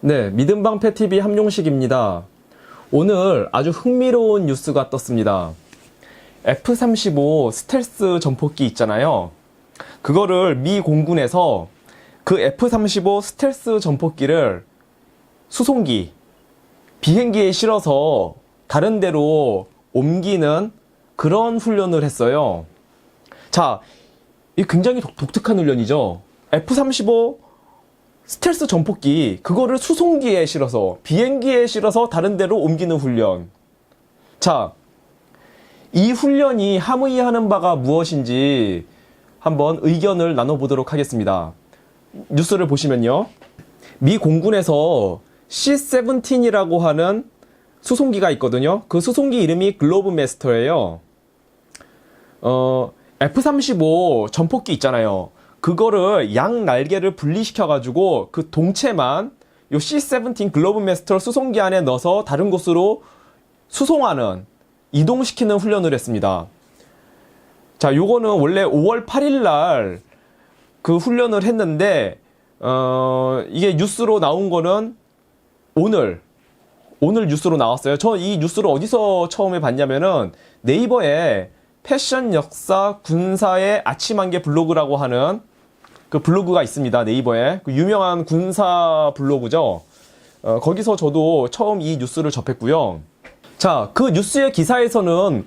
네, 믿음방패TV 함용식입니다. 오늘 아주 흥미로운 뉴스가 떴습니다. F-35 스텔스 전폭기 있잖아요. 그거를 미 공군에서 그 F-35 스텔스 전폭기를 수송기, 비행기에 실어서 다른 데로 옮기는 그런 훈련을 했어요. 자, 이 굉장히 독특한 훈련이죠. F-35 스텔스 전폭기, 그거를 수송기에 실어서, 비행기에 실어서 다른 데로 옮기는 훈련. 자, 이 훈련이 함의하는 바가 무엇인지 한번 의견을 나눠보도록 하겠습니다. 뉴스를 보시면요. 미 공군에서 C-17이라고 하는 수송기가 있거든요. 그 수송기 이름이 글로브마스터예요. F-35 전폭기 있잖아요. 그거를 양 날개를 분리시켜가지고 그 동체만 요 C-17 글로브마스터 수송기 안에 넣어서 다른 곳으로 수송하는, 이동시키는 훈련을 했습니다. 자, 요거는 원래 5월 8일 날 그 훈련을 했는데, 이게 뉴스로 나온 거는 오늘 뉴스로 나왔어요. 저 이 뉴스를 어디서 처음에 봤냐면은 네이버에 패션 역사 군사의 아침 한개 블로그라고 하는 그 블로그가 있습니다. 네이버에. 그 유명한 군사 블로그죠. 거기서 저도 처음 이 뉴스를 접했고요. 자, 그 뉴스의 기사에서는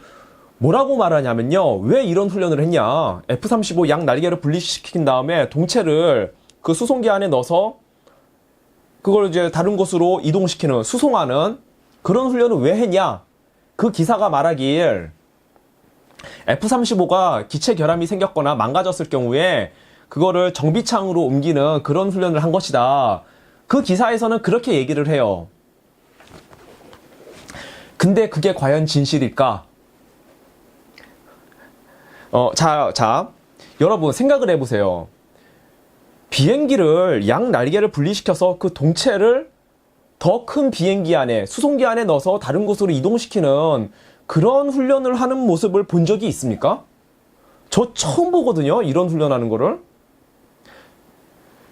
뭐라고 말하냐면요. 왜 이런 훈련을 했냐. F-35 양 날개를 분리시킨 다음에 동체를 그 수송기 안에 넣어서 그걸 이제 다른 곳으로 이동시키는, 수송하는 그런 훈련을 왜 했냐. 그 기사가 말하길 F-35가 기체 결함이 생겼거나 망가졌을 경우에 그거를 정비창으로 옮기는 그런 훈련을 한 것이다. 그 기사에서는 그렇게 얘기를 해요. 근데 그게 과연 진실일까? 자, 여러분 생각을 해보세요. 비행기를 양 날개를 분리시켜서 그 동체를 더 큰 비행기 안에, 수송기 안에 넣어서 다른 곳으로 이동시키는 그런 훈련을 하는 모습을 본 적이 있습니까? 저 처음 보거든요. 이런 훈련하는 거를.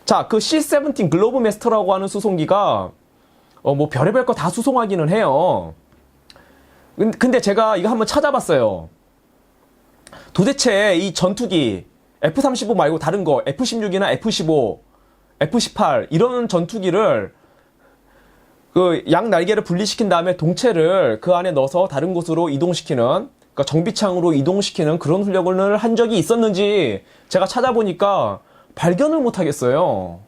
자, 그 C-17 글로브마스터라고 하는 수송기가 뭐 별의별 거 다 수송하기는 해요. 근데 제가 이거 한번 찾아봤어요. 도대체 이 전투기 F-35 말고 다른 거 F-16이나 F-15, F-18 이런 전투기를 그 양 날개를 분리시킨 다음에 동체를 그 안에 넣어서 다른 곳으로 이동시키는, 그러니까 정비창으로 이동시키는 그런 훈련을 한 적이 있었는지 제가 찾아보니까 발견을 못 하겠어요.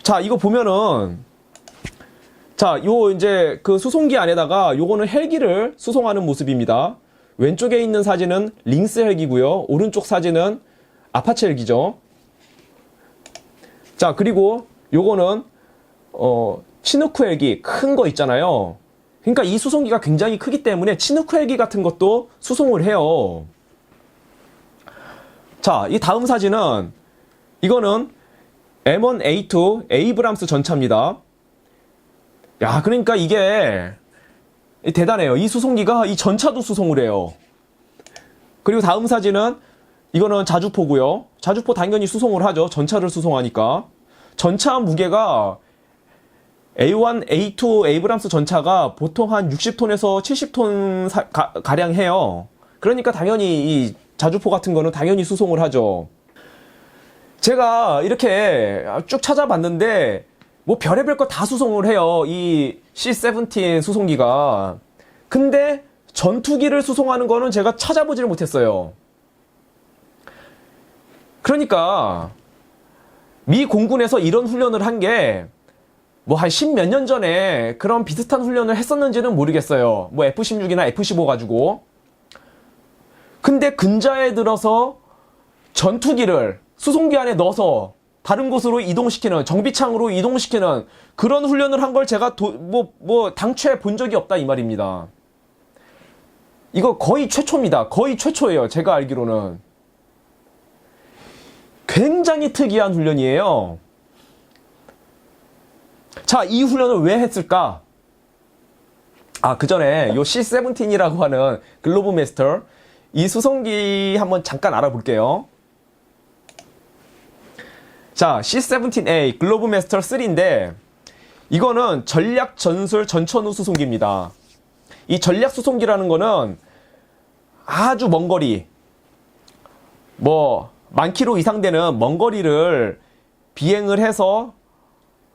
자, 이거 보면은, 자, 요 이제 그 수송기 안에다가 요거는 헬기를 수송하는 모습입니다. 왼쪽에 있는 사진은 링스 헬기고요. 오른쪽 사진은 아파치 헬기죠. 자, 그리고 요거는 치누크 헬기 큰 거 있잖아요. 그러니까 이 수송기가 굉장히 크기 때문에 치누크 헬기 같은 것도 수송을 해요. 자, 이 다음 사진은, 이거는 M1A2 에이브람스 전차입니다. 야, 그러니까 이게 대단해요. 이 수송기가 이 전차도 수송을 해요. 그리고 다음 사진은, 이거는 자주포고요. 자주포 당연히 수송을 하죠. 전차를 수송하니까. 전차 무게가 A1, A2 에이브람스 전차가 보통 한 60톤에서 70톤 가량 해요. 그러니까 당연히 이 자주포 같은 거는 당연히 수송을 하죠. 제가 이렇게 쭉 찾아봤는데 뭐 별의별 거 다 수송을 해요. 이 C-17 수송기가. 근데 전투기를 수송하는 거는 제가 찾아보지를 못했어요. 그러니까 미 공군에서 이런 훈련을 한 게 뭐 한 10몇 년 전에 그런 비슷한 훈련을 했었는지는 모르겠어요. 뭐 F-16이나 F-15 가지고. 근데 근자에 들어서 전투기를 수송기 안에 넣어서 다른 곳으로 이동시키는, 정비창으로 이동시키는 그런 훈련을 한 걸 제가 당최 본 적이 없다 이 말입니다. 이거 거의 최초입니다. 거의 최초예요. 제가 알기로는. 굉장히 특이한 훈련이에요. 자, 이 훈련을 왜 했을까? 아, 그 전에 요 C-17이라고 하는 글로브마스터, 이 수송기 한번 잠깐 알아볼게요. 자, C-17A 글로브 마스터 3인데 이거는 전략 전술 전천후 수송기입니다. 이 전략 수송기라는 거는 아주 먼 거리, 뭐, 10,000km 이상 되는 먼 거리를 비행을 해서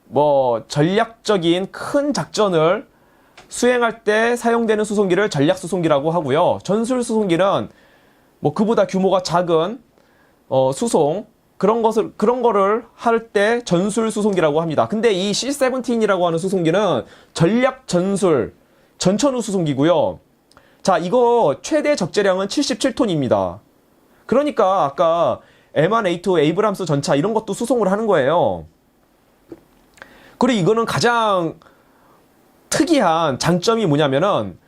뭐, 전략적인 큰 작전을 수행할 때 사용되는 수송기를 전략 수송기라고 하고요. 전술 수송기는 뭐, 그보다 규모가 작은, 수송, 그런 거를 할 때 전술 수송기라고 합니다. 근데 이 C-17이라고 하는 수송기는 전략 전술, 전천후 수송기고요. 자, 이거 최대 적재량은 77톤입니다. 그러니까 아까 M1A2 에이브람스 전차 이런 것도 수송을 하는 거예요. 그리고 이거는 가장 특이한 장점이 뭐냐면은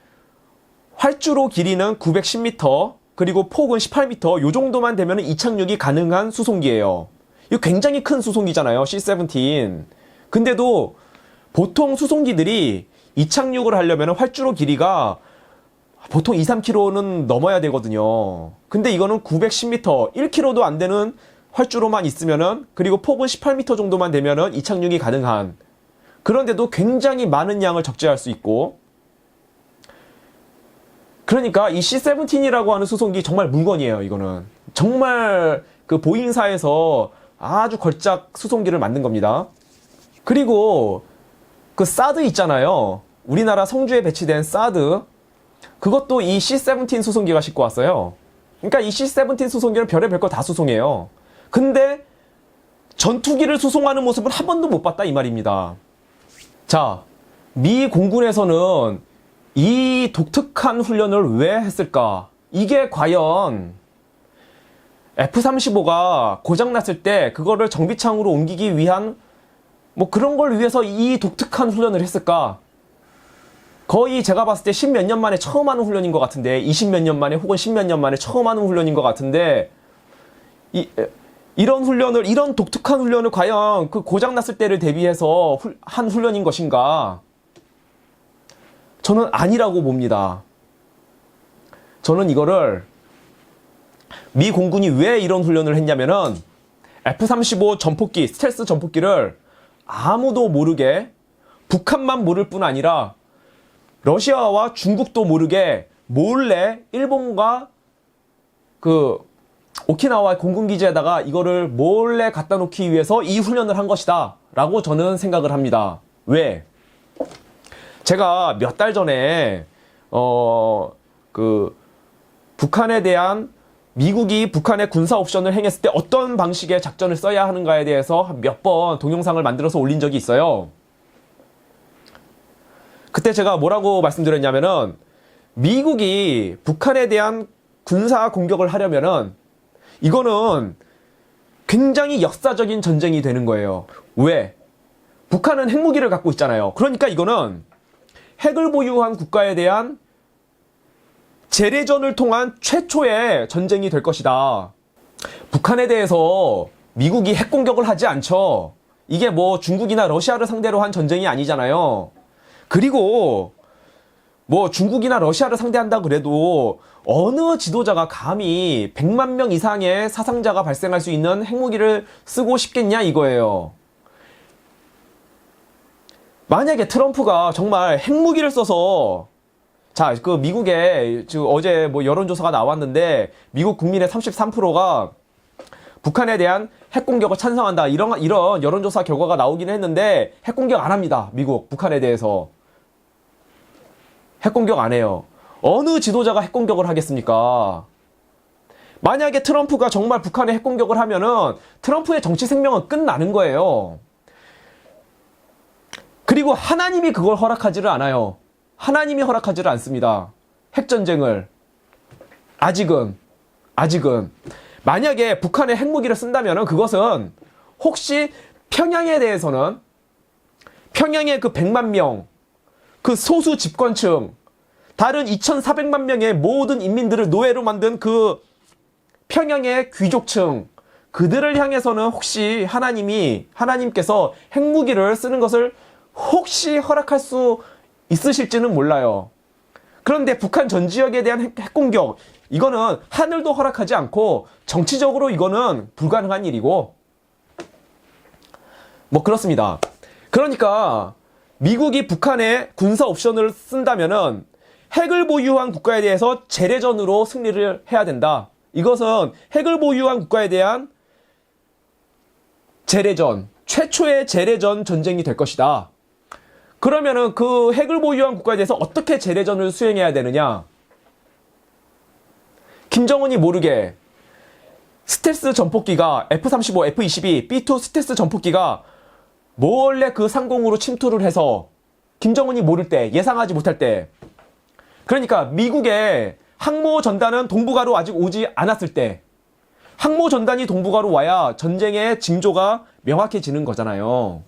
활주로 길이는 910m, 그리고 폭은 18m, 요 정도만 되면 이착륙이 가능한 수송기예요. 이거 굉장히 큰 수송기잖아요, C-17. 근데도 보통 수송기들이 이착륙을 하려면 활주로 길이가 보통 2, 3km는 넘어야 되거든요. 근데 이거는 910m, 1km도 안 되는 활주로만 있으면은, 그리고 폭은 18m 정도만 되면은 이착륙이 가능한. 그런데도 굉장히 많은 양을 적재할 수 있고, 그러니까 이 C-17이라고 하는 수송기 정말 물건이에요, 이거는. 정말 그 보잉사에서 아주 걸작 수송기를 만든 겁니다. 그리고 그 사드 있잖아요. 우리나라 성주에 배치된 사드. 그것도 이 C-17 수송기가 싣고 왔어요. 그러니까 이 C-17 수송기는 별의별 거 다 수송해요. 근데 전투기를 수송하는 모습은 한 번도 못 봤다 이 말입니다. 자, 미 공군에서는 이 독특한 훈련을 왜 했을까? 이게 과연 F-35가 고장났을 때 그거를 정비창으로 옮기기 위한 뭐 그런 걸 위해서 이 독특한 훈련을 했을까? 거의 제가 봤을 때 10몇 년 만에 처음 하는 훈련인 것 같은데, 20몇 년 만에 혹은 10몇 년 만에 처음 하는 훈련인 것 같은데, 이런 훈련을, 이런 독특한 훈련을 과연 그 고장났을 때를 대비해서 한 훈련인 것인가? 저는 아니라고 봅니다. 저는 이거를 미 공군이 왜 이런 훈련을 했냐면은 F-35 전폭기, 스텔스 전폭기를 아무도 모르게, 북한만 모를 뿐 아니라 러시아와 중국도 모르게 몰래 일본과 그 오키나와 공군기지에다가 이거를 몰래 갖다 놓기 위해서 이 훈련을 한 것이다 라고 저는 생각을 합니다. 왜? 제가 몇 달 전에 북한에 대한, 미국이 북한의 군사 옵션을 행했을 때 어떤 방식의 작전을 써야 하는가에 대해서 몇 번 동영상을 만들어서 올린 적이 있어요. 그때 제가 뭐라고 말씀드렸냐면은, 미국이 북한에 대한 군사 공격을 하려면은 이거는 굉장히 역사적인 전쟁이 되는 거예요. 왜? 북한은 핵무기를 갖고 있잖아요. 그러니까 이거는 핵을 보유한 국가에 대한 재래전을 통한 최초의 전쟁이 될 것이다. 북한에 대해서 미국이 핵 공격을 하지 않죠. 이게 뭐 중국이나 러시아를 상대로 한 전쟁이 아니잖아요. 그리고 뭐 중국이나 러시아를 상대한다 그래도 어느 지도자가 감히 100만 명 이상의 사상자가 발생할 수 있는 핵무기를 쓰고 싶겠냐 이거예요. 만약에 트럼프가 정말 핵무기를 써서, 자, 그 미국에 지금 어제 뭐 여론조사가 나왔는데 미국 국민의 33%가 북한에 대한 핵공격을 찬성한다, 이런 여론조사 결과가 나오기는 했는데 핵공격 안 합니다. 미국 북한에 대해서 핵공격 안 해요. 어느 지도자가 핵공격을 하겠습니까? 만약에 트럼프가 정말 북한에 핵공격을 하면은 트럼프의 정치 생명은 끝나는 거예요. 그리고 하나님이 그걸 허락하지를 않아요. 하나님이 허락하지를 않습니다. 핵전쟁을. 아직은. 만약에 북한에 핵무기를 쓴다면 그것은 혹시 평양에 대해서는, 평양의 그 100만 명, 그 소수 집권층, 다른 2,400만 명의 모든 인민들을 노예로 만든 그 평양의 귀족층, 그들을 향해서는 혹시 하나님께서 핵무기를 쓰는 것을 혹시 허락할 수 있으실지는 몰라요. 그런데 북한 전 지역에 대한 핵공격, 이거는 하늘도 허락하지 않고 정치적으로 이거는 불가능한 일이고, 뭐 그렇습니다. 그러니까 미국이 북한에 군사 옵션을 쓴다면은 핵을 보유한 국가에 대해서 재래전으로 승리를 해야 된다. 이것은 핵을 보유한 국가에 대한 재래전, 최초의 재래전 전쟁이 될 것이다. 그러면은 그 핵을 보유한 국가에 대해서 어떻게 재래전을 수행해야 되느냐? 김정은이 모르게 스텔스 전폭기가 F-35, F-22, B-2 스텔스 전폭기가 몰래 그 상공으로 침투를 해서 김정은이 모를 때, 예상하지 못할 때, 그러니까 미국의 항모 전단은 동북아로 아직 오지 않았을 때, 항모 전단이 동북아로 와야 전쟁의 징조가 명확해지는 거잖아요.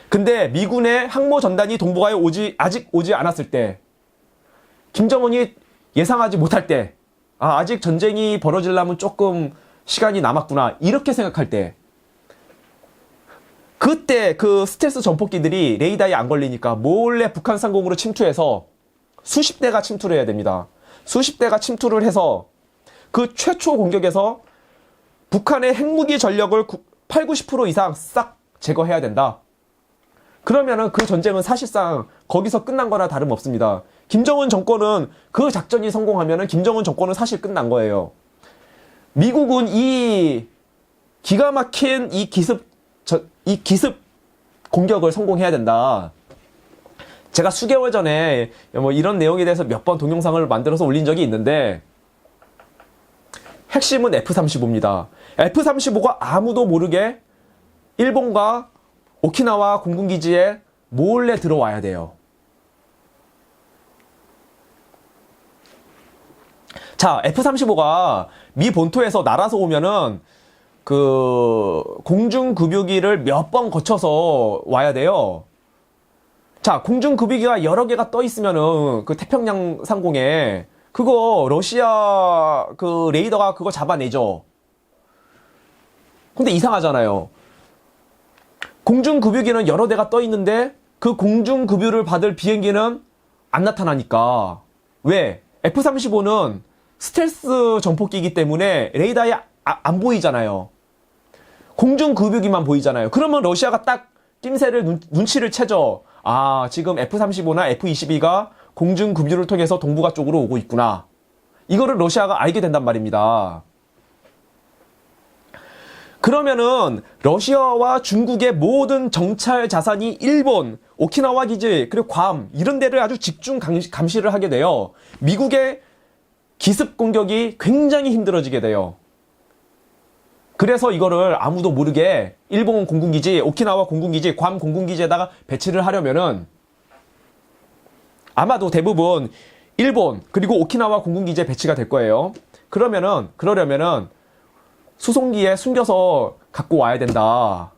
근데 미군의 항모 전단이 동북아에 아직 오지 않았을 때, 김정은이 예상하지 못할 때, 아직 전쟁이 벌어지려면 조금 시간이 남았구나, 이렇게 생각할 때, 그때 그 스텔스 전폭기들이 레이더에 안 걸리니까 몰래 북한 상공으로 침투해서 수십 대가 침투를 해야 됩니다. 수십 대가 침투를 해서 그 최초 공격에서 북한의 핵무기 전력을 8, 90% 이상 싹 제거해야 된다. 그러면은 그 전쟁은 사실상 거기서 끝난 거나 다름없습니다. 김정은 정권은 그 작전이 성공하면은 김정은 정권은 사실 끝난 거예요. 미국은 이 기가 막힌 이 기습 공격을 성공해야 된다. 제가 수개월 전에 뭐 이런 내용에 대해서 몇 번 동영상을 만들어서 올린 적이 있는데, 핵심은 F-35입니다. F-35가 아무도 모르게 일본과 오키나와 공군기지에 몰래 들어와야 돼요. 자, F-35가 미 본토에서 날아서 오면은 그 공중급유기를 몇 번 거쳐서 와야 돼요. 자, 공중급유기가 여러 개가 떠 있으면은 그 태평양 상공에 그거 러시아 그 레이더가 그거 잡아내죠. 근데 이상하잖아요. 공중급유기는 여러 대가 떠 있는데 그 공중급유를 받을 비행기는 안 나타나니까. 왜? F-35는 스텔스 전폭기이기 때문에 레이더에 안 보이잖아요. 공중급유기만 보이잖아요. 그러면 러시아가 딱 낌새를 눈치를 채죠. 지금 F-35나 F-22가 공중급유를 통해서 동북아 쪽으로 오고 있구나. 이거를 러시아가 알게 된단 말입니다. 그러면은 러시아와 중국의 모든 정찰 자산이 일본, 오키나와 기지, 그리고 괌 이런 데를 아주 집중 감시를 하게 돼요. 미국의 기습 공격이 굉장히 힘들어지게 돼요. 그래서 이거를 아무도 모르게 일본 공군기지, 오키나와 공군기지, 괌 공군기지에다가 배치를 하려면은 아마도 대부분 일본 그리고 오키나와 공군기지에 배치가 될 거예요. 그러려면은 수송기에 숨겨서 갖고 와야 된다.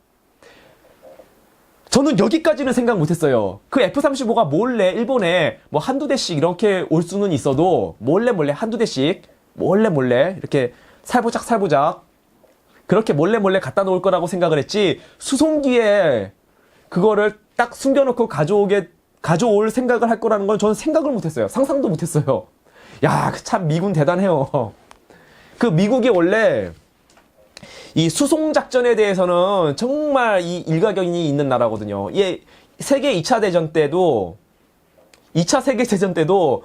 저는 여기까지는 생각 못했어요. 그 F-35가 몰래 일본에 뭐 한두 대씩 이렇게 올 수는 있어도 몰래 한두 대씩 몰래 이렇게 살보작 그렇게 몰래 갖다 놓을 거라고 생각을 했지, 수송기에 그거를 딱 숨겨놓고 가져올 생각을 할 거라는 건 저는 생각을 못했어요. 상상도 못했어요. 야, 참 미군 대단해요. 그 미국이 원래 이 수송작전에 대해서는 정말 이 일가견이 있는 나라거든요. 세계 2차 대전 때도, 2차 세계대전 때도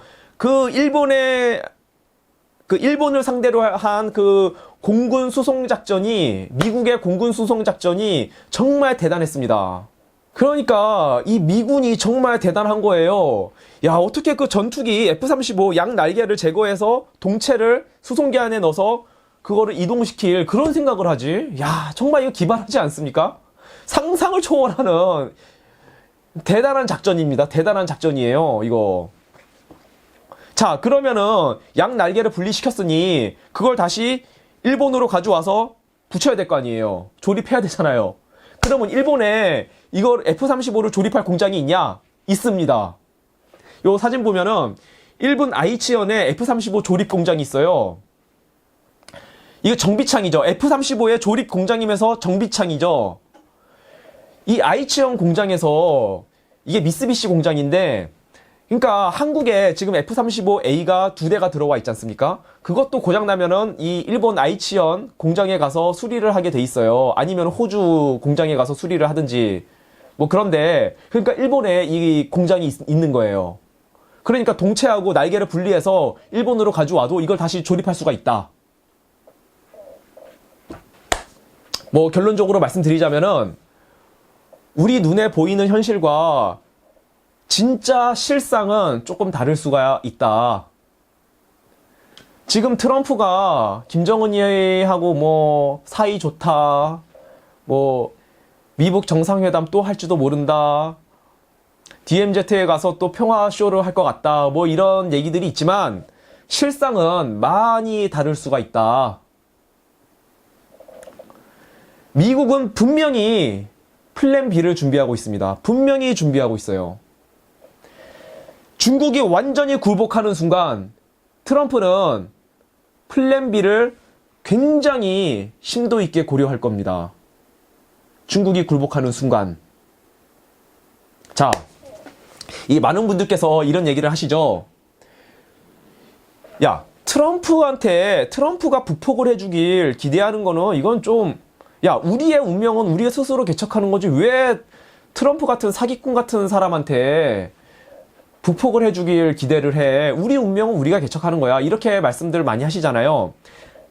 일본을 상대로 한 그 공군 수송작전이, 미국의 공군 수송작전이 정말 대단했습니다. 그러니까 이 미군이 정말 대단한 거예요. 야, 어떻게 그 전투기 F-35 양 날개를 제거해서 동체를 수송기 안에 넣어서 그거를 이동시킬 그런 생각을 하지? 야, 정말 이거 기발하지 않습니까? 상상을 초월하는 대단한 작전입니다. 대단한 작전이에요, 이거. 자, 그러면은 양 날개를 분리시켰으니 그걸 다시 일본으로 가져와서 붙여야 될 거 아니에요. 조립해야 되잖아요. 그러면 일본에 이걸 F-35를 조립할 공장이 있냐? 있습니다. 요 사진 보면은 일본 아이치현에 F-35 조립 공장이 있어요. 이거 정비창이죠. F-35의 조립 공장이면서 정비창이죠. 이 아이치현 공장에서, 이게 미쓰비시 공장인데 그러니까 한국에 지금 F-35A가 2대가 들어와 있지 않습니까? 그것도 고장나면은 이 일본 아이치현 공장에 가서 수리를 하게 돼 있어요. 아니면 호주 공장에 가서 수리를 하든지. 뭐 그런데, 그러니까 일본에 이 공장이 있는 거예요. 그러니까 동체하고 날개를 분리해서 일본으로 가져와도 이걸 다시 조립할 수가 있다. 뭐 결론적으로 말씀드리자면은 우리 눈에 보이는 현실과 진짜 실상은 조금 다를 수가 있다. 지금 트럼프가 김정은이하고 뭐 사이 좋다, 뭐 미북 정상회담 또 할지도 모른다, DMZ에 가서 또 평화쇼를 할 것 같다, 뭐 이런 얘기들이 있지만 실상은 많이 다를 수가 있다. 미국은 분명히 플랜 B를 준비하고 있습니다. 분명히 준비하고 있어요. 중국이 완전히 굴복하는 순간 트럼프는 플랜 B를 굉장히 심도 있게 고려할 겁니다. 중국이 굴복하는 순간. 자, 이 많은 분들께서 이런 얘기를 하시죠. 야, 트럼프가 북폭을 해주길 기대하는 거는 이건 좀, 야, 우리의 운명은 우리가 스스로 개척하는 거지. 왜 트럼프 같은 사기꾼 같은 사람한테 북폭을 해주길 기대를 해. 우리 운명은 우리가 개척하는 거야. 이렇게 말씀들 많이 하시잖아요.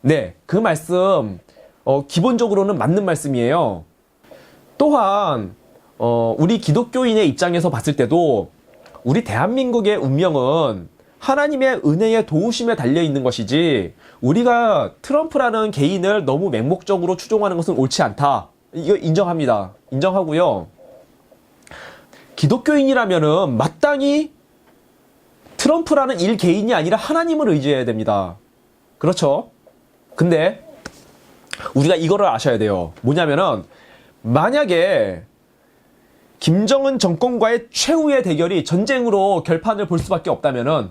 네, 그 말씀 기본적으로는 맞는 말씀이에요. 또한 우리 기독교인의 입장에서 봤을 때도 우리 대한민국의 운명은 하나님의 은혜의 도우심에 달려있는 것이지 우리가 트럼프라는 개인을 너무 맹목적으로 추종하는 것은 옳지 않다. 이거 인정합니다. 인정하고요. 기독교인이라면은 마땅히 트럼프라는 일 개인이 아니라 하나님을 의지해야 됩니다. 그렇죠? 근데 우리가 이거를 아셔야 돼요. 뭐냐면은 만약에 김정은 정권과의 최후의 대결이 전쟁으로 결판을 볼 수밖에 없다면은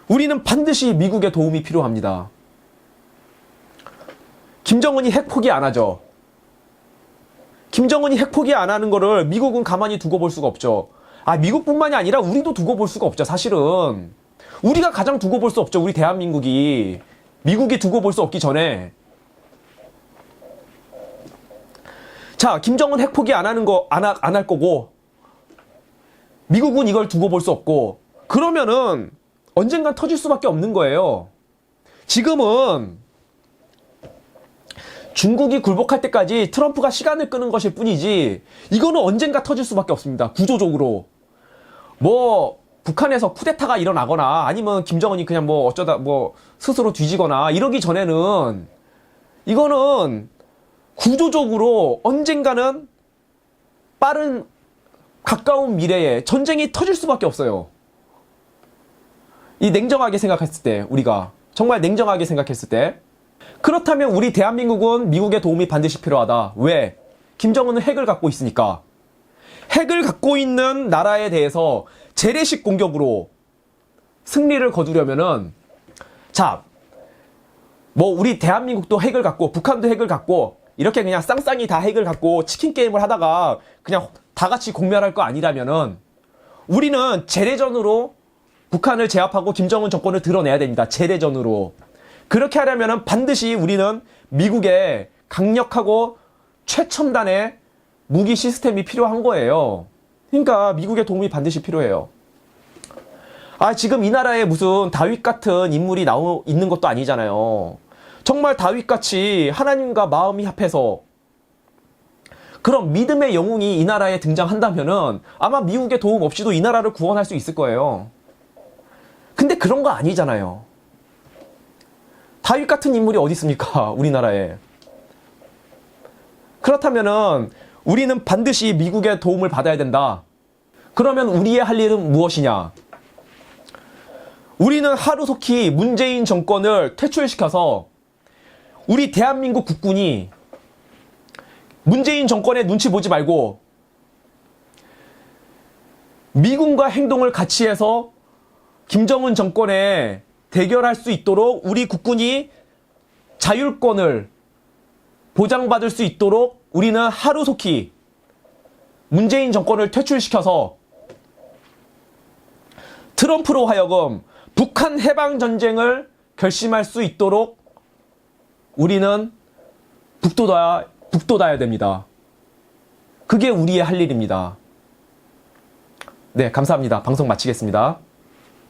우리는 반드시 미국의 도움이 필요합니다. 김정은이 핵 포기 안 하죠. 김정은이 핵 포기 안 하는 거를 미국은 가만히 두고 볼 수가 없죠. 아, 미국뿐만이 아니라 우리도 두고 볼 수가 없죠. 사실은 우리가 가장 두고 볼 수 없죠. 우리 대한민국이. 미국이 두고 볼 수 없기 전에. 자, 김정은 핵 포기 안 하는 거 안 할 거고 미국은 이걸 두고 볼 수 없고 그러면은 언젠간 터질 수밖에 없는 거예요. 지금은 중국이 굴복할 때까지 트럼프가 시간을 끄는 것일 뿐이지 이거는 언젠가 터질 수밖에 없습니다. 구조적으로. 뭐 북한에서 쿠데타가 일어나거나 아니면 김정은이 그냥 뭐 어쩌다 뭐 스스로 뒤지거나 이러기 전에는 이거는 구조적으로 언젠가는 빠른 가까운 미래에 전쟁이 터질 수밖에 없어요. 이 냉정하게 생각했을 때 우리가 정말 냉정하게 생각했을 때 그렇다면 우리 대한민국은 미국의 도움이 반드시 필요하다. 왜? 김정은은 핵을 갖고 있으니까. 핵을 갖고 있는 나라에 대해서 재래식 공격으로 승리를 거두려면은 자, 뭐 우리 대한민국도 핵을 갖고 북한도 핵을 갖고 이렇게 그냥 쌍쌍이 다 핵을 갖고 치킨 게임을 하다가 그냥 다 같이 공멸할 거 아니라면은 우리는 재래전으로 북한을 제압하고 김정은 정권을 드러내야 됩니다. 재래전으로. 그렇게 하려면은 반드시 우리는 미국의 강력하고 최첨단의 무기 시스템이 필요한 거예요. 그러니까 미국의 도움이 반드시 필요해요. 아, 지금 이 나라에 무슨 다윗 같은 인물이 있는 것도 아니잖아요. 정말 다윗같이 하나님과 마음이 합해서 그런 믿음의 영웅이 이 나라에 등장한다면은 아마 미국의 도움 없이도 이 나라를 구원할 수 있을 거예요. 근데 그런 거 아니잖아요. 다윗 같은 인물이 어디 있습니까? 우리나라에. 그렇다면은 우리는 반드시 미국의 도움을 받아야 된다. 그러면 우리의 할 일은 무엇이냐? 우리는 하루속히 문재인 정권을 퇴출시켜서 우리 대한민국 국군이 문재인 정권의 눈치 보지 말고 미군과 행동을 같이 해서 김정은 정권에 대결할 수 있도록 우리 국군이 자율권을 보장받을 수 있도록 우리는 하루속히 문재인 정권을 퇴출시켜서 트럼프로 하여금 북한 해방 전쟁을 결심할 수 있도록 우리는 북돋아야 됩니다. 그게 우리의 할 일입니다. 네, 감사합니다. 방송 마치겠습니다.